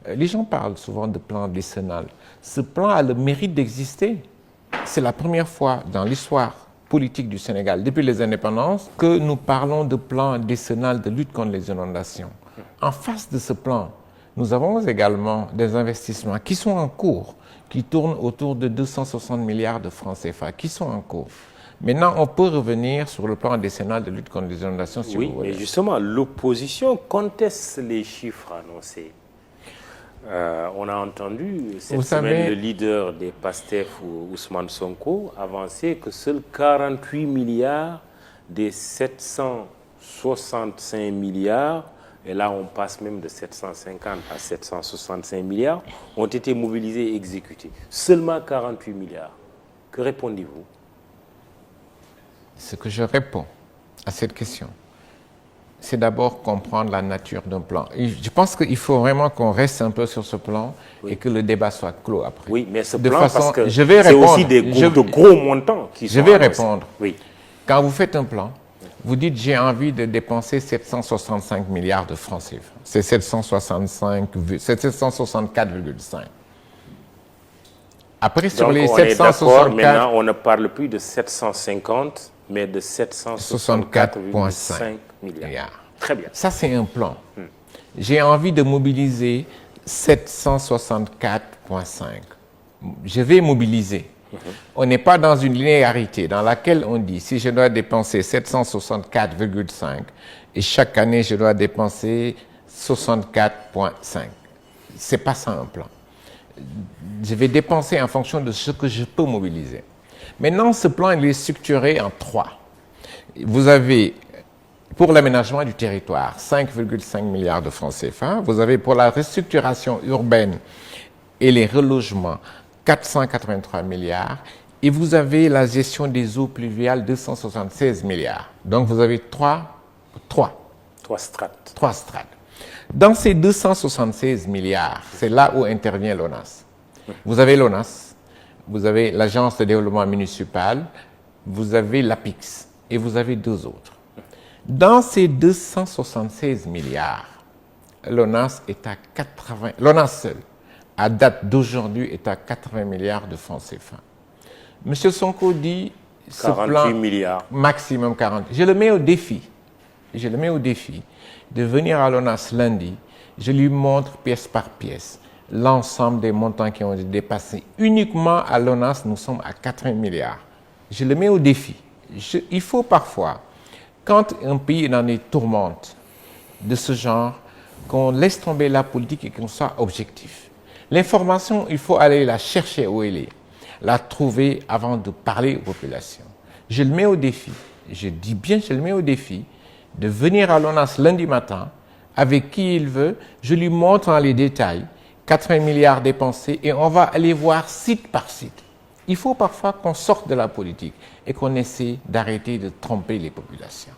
Les gens parlent souvent de plan décennal. Ce plan a le mérite d'exister. C'est la première fois dans l'histoire politique du Sénégal, depuis les indépendances, que nous parlons de plan décennal de lutte contre les inondations. En face de ce plan, nous avons également des investissements qui sont en cours, qui tournent autour de 260 milliards de francs CFA, qui sont en cours. Maintenant, on peut revenir sur le plan décennal de lutte contre les inondations, si vous voulez. Oui, mais justement, l'opposition conteste les chiffres annoncés. On a entendu cette semaine le leader des PASTEF, Ousmane Sonko, avancer que seuls 48 milliards des 765 milliards, et là on passe même de 750 à 765 milliards, ont été mobilisés et exécutés. Seulement 48 milliards. Que répondez-vous? Ce que je réponds à cette question, c'est d'abord comprendre la nature d'un plan. Et je pense qu'il faut vraiment qu'on reste un peu sur ce plan et que le débat soit clos après. Oui, mais ce plan, parce que c'est aussi de gros montants qui sont Je vais répondre. Oui. Quand vous faites un plan, vous dites j'ai envie de dépenser 765 milliards de francs CFA. C'est 764,5. Après, sur donc, les on 764... maintenant, on ne parle plus de 750, mais de 764,5 milliards. Très bien. Ça, c'est un plan. J'ai envie de mobiliser 764,5. Je vais mobiliser. On n'est pas dans une linéarité dans laquelle on dit si je dois dépenser 764,5 et chaque année je dois dépenser 64,5. C'est pas ça un plan. Je vais dépenser en fonction de ce que je peux mobiliser. Maintenant, ce plan il est structuré en 3. Vous avez pour l'aménagement du territoire 5,5 milliards de francs CFA. Vous avez pour la restructuration urbaine et les relogements 483 milliards. Et vous avez la gestion des eaux pluviales 276 milliards. Donc vous avez trois strates. Dans ces 276 milliards, c'est là où intervient l'ONAS. Vous avez l'ONAS, vous avez l'Agence de développement municipal, vous avez l'APIX et vous avez deux autres. Dans ces 276 milliards, l'ONAS est à 80... L'ONAS seul, à date d'aujourd'hui, est à 80 milliards de francs CFA. Monsieur Sonko dit... 48 milliards. Maximum 40. Je le mets au défi. Je le mets au défi de venir à l'ONAS lundi. Je lui montre pièce par pièce l'ensemble des montants qui ont été dépassés. Uniquement à l'ONAS, nous sommes à 80 milliards. Je le mets au défi. Il faut parfois, quand un pays est dans des tourmentes de ce genre, qu'on laisse tomber la politique et qu'on soit objectif. L'information, il faut aller la chercher où elle est, la trouver avant de parler aux populations. Je le mets au défi, je dis bien je le mets au défi, de venir à l'ONAS lundi matin, avec qui il veut, je lui montre dans les détails 80 milliards dépensés et on va aller voir site par site. Il faut parfois qu'on sorte de la politique et qu'on essaie d'arrêter de tromper les populations.